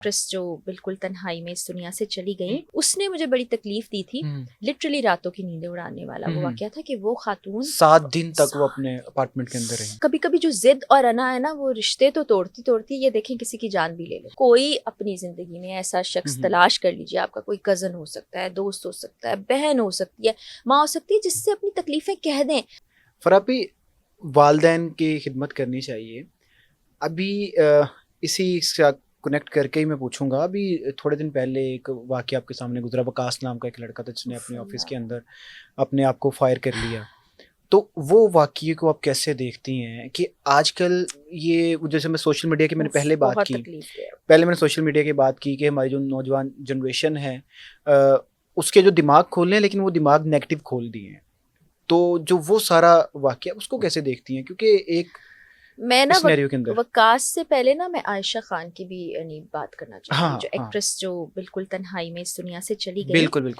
Actress जो बिल्कुल तन्हाई में इस दुनिया से चली गई, उसने मुझे बड़ी तकलीफ दी थी। लिटरली रातों की नींदें उड़ाने वाला वो वाकया था कि वो खातून 7 दिन तक वो अपने अपार्टमेंट के अंदर रही। कभी कभी जो जिद और अना है ना, वो रिश्ते तो तोड़ती तोड़ती, ये देखें किसी की जान भी ले ले। कोई अपनी जिंदगी में ऐसा शख्स तलाश कर लीजिए, आपका कोई कजन हो सकता है, दोस्त हो सकता है, बहन हो सकती है, माँ हो सकती है, जिससे अपनी तकलीफें कह दें। फरापी, वालदैन की खिदमत करनी चाहिए। अभी इसी से कनेक्ट करके ही मैं पूछूंगा, अभी थोड़े दिन पहले एक वाकया आपके सामने गुजरा, वकास नाम का एक लड़का था जिसने अपने ऑफिस के अंदर अपने आप को फायर कर लिया। तो वो वाकये को आप कैसे देखती हैं कि आजकल ये, जैसे मैं सोशल मीडिया की मैंने पहले सोशल मीडिया की बात की कि हमारी जो नौजवान जनरेशन है उसके जो दिमाग खोल हैं, लेकिन वो दिमाग नेगेटिव खोल दिए हैं। तो जो वो सारा वाकया, उसको कैसे देखती हैं? क्योंकि एक मैं ना वकास से पहले ना मैं आयशा खान की भी बात करना चाहती हूँ, जो एक्ट्रेस जो बिल्कुल तन्हाई में इस दुनिया से चली गई। बिल्कुल।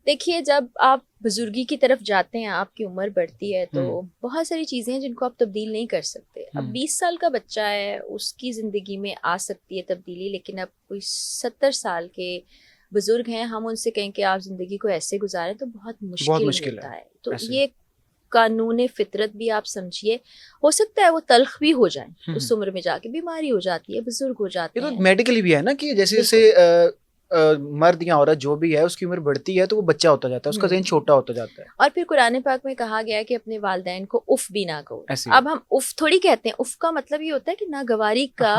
देखिए, जब आप बुजुर्गी की तरफ जाते हैं, आपकी उम्र बढ़ती है, तो बहुत सारी चीज़ें हैं जिनको आप तब्दील नहीं कर सकते। अब 20 साल का बच्चा है, उसकी ज़िंदगी में आ सकती है तब्दीली, लेकिन अब कोई 70 साल के बुजुर्ग हैं, हम उनसे कहें कि आप ज़िंदगी को ऐसे गुजारें तो बहुत मुश्किल होता है। तो ये कानून फितरत भी आप समझिए, हो सकता है वो तल्ख भी हो जाए उस उम्र में, जाके बीमारी हो जाती है, बुजुर्ग हो जाते हैं। तो मेडिकली भी है ना कि जैसे मर्द या औरत जो भी है, उसकी उम्र बढ़ती है तो वो बच्चा होता जाता है, उसका ज़हन छोटा होता जाता है। और फिर कुरान पाक में कहा गया है कि अपने वालिदैन को उफ भी ना कहो। अब हम उफ थोड़ी कहते हैं, उफ का मतलब ये होता है कि नागवारी का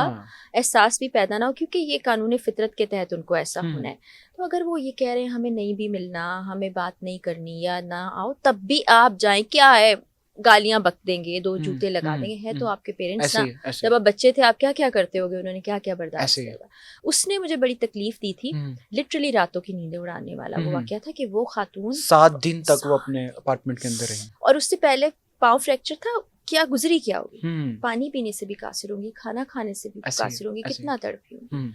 एहसास भी पैदा ना हो, क्योंकि ये कानून फितरत के तहत उनको ऐसा होना है। तो अगर वो ये कह रहे हैं हमें नहीं भी मिलना, हमें बात नहीं करनी या ना आओ, तब भी आप जाएं, क्या है, गालियां बक देंगे, 2 जूते लगा देंगे, है तो आपके पेरेंट्स ना। जब आप बच्चे थे, आप क्या क्या करते होगे, उन्होंने क्या क्या बर्दाश्त किया। उसने मुझे बड़ी तकलीफ दी थी। लिटरली रातों की नींदें उड़ाने वाला वो वाकया था कि वो खातून 7 दिन तक वो अपने अपार्टमेंट के अंदर रही, और उससे पहले पाँव फ्रैक्चर था। क्या गुजरी क्या होगी, पानी पीने से भी कासिर होंगी, खाना खाने से भी कासिर होंगी, कितना तड़पी होंगी।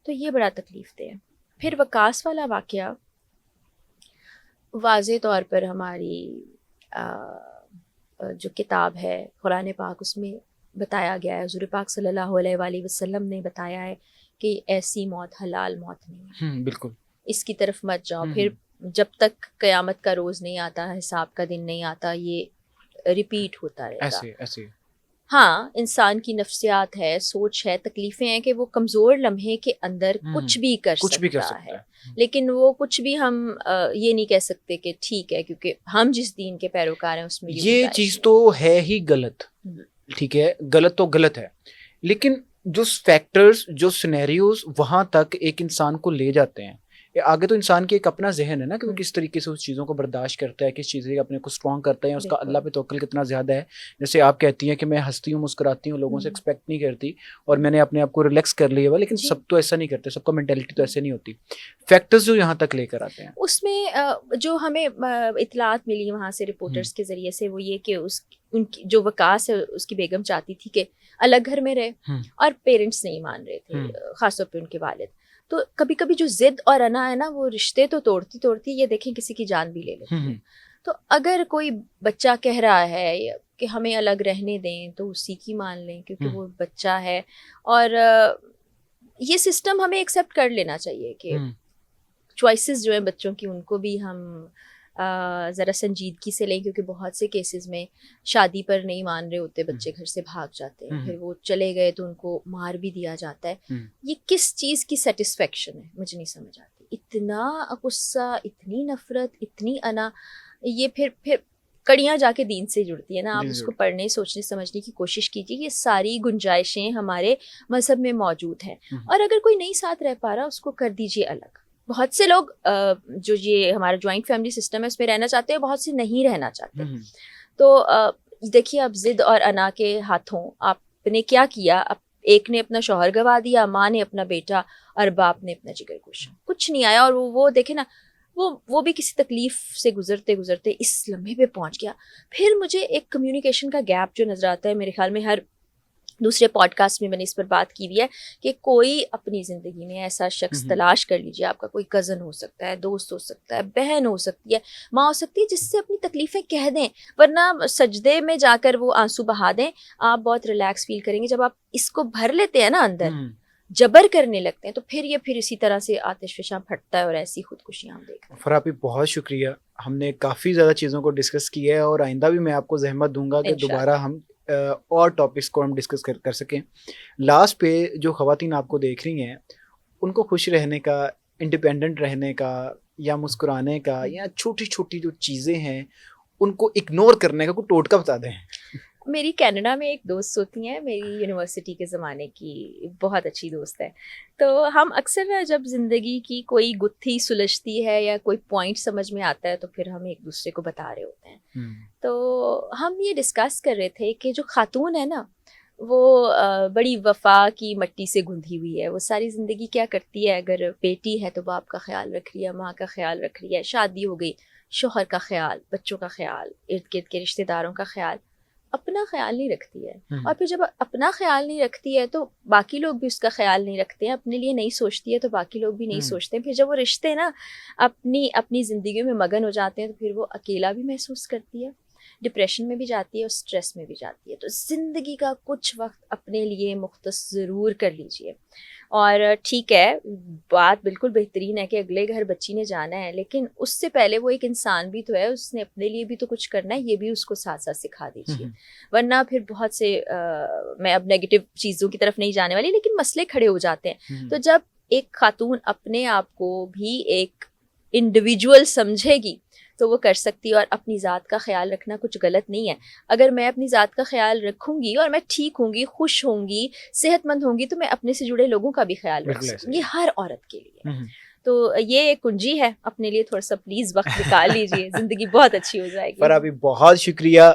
तो ये बड़ा तकलीफ दे। फिर वकास वाला वाकया वाज़े तौर पर हमारी जो किताब है कुरान पाक, उसमें बताया गया है, हुज़ूर पाक सल्लल्लाहु अलैहि वसल्लम ने बताया है कि ऐसी मौत हलाल मौत नहीं है। बिल्कुल, इसकी तरफ मत जाओ। फिर जब तक क़यामत का रोज़ नहीं आता, हिसाब का दिन नहीं आता, ये रिपीट होता रहेगा। ऐसे हाँ, इंसान की नफ्सियात है, सोच है, तकलीफ़ें हैं कि वो कमज़ोर लम्हे के अंदर कुछ भी कर सकता है। लेकिन वो कुछ भी हम ये नहीं कह सकते कि ठीक है, क्योंकि हम जिस दीन के पैरोकार हैं उसमें ये चीज़ तो है ही गलत। ठीक है, गलत तो गलत है, लेकिन जो फैक्टर्स, जो सिनेरियोज वहाँ तक एक इंसान को ले जाते हैं, आगे तो इंसान की एक अपना जहन है ना कि वो किस तरीके से उस चीज़ों को बर्दाश्त करता है, किस चीज़ से अपने को स्ट्रॉन्ग करता है, उसका अल्लाह पे तवक्कुल कितना ज़्यादा है। जैसे आप कहती हैं कि मैं हंसती हूँ, मुस्कुराती हूँ, लोगों से एक्सपेक्ट नहीं करती और मैंने अपने आप को रिलैक्स कर लिया हुआ, लेकिन सब तो ऐसा नहीं करते, सबका मेंटेलिटी तो ऐसे नहीं होती। फैक्टर्स जो यहाँ तक लेकर आते हैं, उसमें जो हमें इतलात मिली वहाँ से रिपोर्टर्स के ज़रिए से, वो ये कि उनकी जो वकास है, उसकी बेगम चाहती थी कि अलग घर में रहे और पेरेंट्स नहीं मान रहे थे, ख़ासतौर पे उनके वालिद। तो कभी कभी जो जिद और अना है ना, वो रिश्ते तो तोड़ती तोड़ती, ये देखें किसी की जान भी ले लेती है। तो अगर कोई बच्चा कह रहा है कि हमें अलग रहने दें, तो उसी की मान लें, क्योंकि वो बच्चा है। और ये सिस्टम हमें एक्सेप्ट कर लेना चाहिए कि चॉइसेस जो हैं बच्चों की, उनको भी हम ज़रा संजीदगी से लें, क्योंकि बहुत से केसेस में शादी पर नहीं मान रहे होते बच्चे, घर से भाग जाते हैं, फिर वो चले गए तो उनको मार भी दिया जाता है। ये किस चीज़ की सेटिस्फेक्शन है, मुझे नहीं समझ आती। इतना गुस्सा, इतनी नफरत, इतनी अना, ये फिर कड़ियाँ जाके दीन से जुड़ती है ना। आप उसको पढ़ने, सोचने, समझने की कोशिश कीजिए। ये सारी गुंजाइशें हमारे मज़हब में मौजूद हैं, और अगर कोई नहीं साथ रह पा रहा, उसको कर दीजिए अलग। बहुत से लोग जो ये हमारा जॉइंट फैमिली सिस्टम है उसमें रहना चाहते हैं, बहुत से नहीं रहना चाहते। तो देखिए, अब जिद और अना के हाथों आपने क्या किया। अब एक ने अपना शौहर गवा दिया, माँ ने अपना बेटा, और बाप ने अपना जिगर गोशा, कुछ नहीं आया। और वो देखे ना, वो भी किसी तकलीफ से गुजरते गुजरते इस लम्हे पे पहुंच गया। फिर मुझे एक कम्युनिकेशन का गैप जो नजर आता है, मेरे ख्याल में हर दूसरे पॉडकास्ट में मैंने इस पर बात की हुई है कि कोई अपनी ज़िंदगी में ऐसा शख्स तलाश कर लीजिए, आपका कोई कज़न हो सकता है, दोस्त हो सकता है, बहन हो सकती है, माँ हो सकती है, जिससे अपनी तकलीफ़ें कह दें। वरना सजदे में जाकर वो आंसू बहा दें, आप बहुत रिलैक्स फील करेंगे। जब आप इसको भर लेते हैं ना अंदर, जबर करने लगते हैं तो फिर इसी तरह से आतिशफशां फटता है और ऐसी खुदकुशियाँ हम देख रहे हैं। फराबी बहुत शुक्रिया, हमने काफ़ी ज़्यादा चीज़ों को डिस्कस किया है और आइंदा भी मैं आपको ज़हमत दूंगा कि दोबारा हम और टॉपिक्स को हम डिस्कस कर सकें। लास्ट पे जो ख़वातीन आपको देख रही हैं उनको खुश रहने का, इंडिपेंडेंट रहने का या मुस्कुराने का या छोटी छोटी जो चीज़ें हैं उनको इग्नोर करने का कोई टोटका बता दें। मेरी कनाडा में एक दोस्त होती हैं, मेरी यूनिवर्सिटी के ज़माने की बहुत अच्छी दोस्त है। तो हम अक्सर ना जब ज़िंदगी की कोई गुत्थी सुलझती है या कोई पॉइंट समझ में आता है तो फिर हम एक दूसरे को बता रहे होते हैं। तो हम ये डिस्कस कर रहे थे कि जो खातून है ना वो बड़ी वफ़ा की मट्टी से गुंधी हुई है। वो सारी ज़िंदगी क्या करती है, अगर बेटी है तो बाप का ख्याल रख रही है, माँ का ख्याल रख रही है, शादी हो गई, शौहर का ख्याल, बच्चों का ख्याल, इर्द गिर्द के रिश्तेदारों का ख्याल, अपना ख्याल नहीं रखती है। और फिर जब अपना ख्याल नहीं रखती है तो बाकी लोग भी उसका ख्याल नहीं रखते हैं, अपने लिए नहीं सोचती है तो बाकी लोग भी नहीं सोचते हैं। फिर जब वो रिश्ते ना अपनी अपनी ज़िंदगी में मगन हो जाते हैं तो फिर वो अकेला भी महसूस करती है, डिप्रेशन में भी जाती है और स्ट्रेस में भी जाती है। तो ज़िंदगी का कुछ वक्त अपने लिए मुख्तस ज़रूर कर लीजिए। और ठीक है, बात बिल्कुल बेहतरीन है कि अगले घर बच्ची ने जाना है, लेकिन उससे पहले वो एक इंसान भी तो है, उसने अपने लिए भी तो कुछ करना है, ये भी उसको साथ साथ सिखा दीजिए। वरना फिर बहुत से मैं अब नेगेटिव चीज़ों की तरफ नहीं जाने वाली, लेकिन मसले खड़े हो जाते हैं। तो जब एक खातून अपने आप को भी एक इंडिविजुअल समझेगी तो वो कर सकती है। और अपनी ज़ात का ख्याल रखना कुछ गलत नहीं है। अगर मैं अपनी ज़ात का ख्याल रखूँगी और मैं ठीक होंगी, खुश होंगी, सेहतमंद होंगी तो मैं अपने से जुड़े लोगों का भी ख्याल रख सकूँगी। ये हर औरत के लिए। तो ये एक कुंजी है, अपने लिए थोड़ा सा प्लीज़ वक्त निकाल लीजिए, ज़िंदगी बहुत अच्छी हो जाएगी। फराबी बहुत शुक्रिया,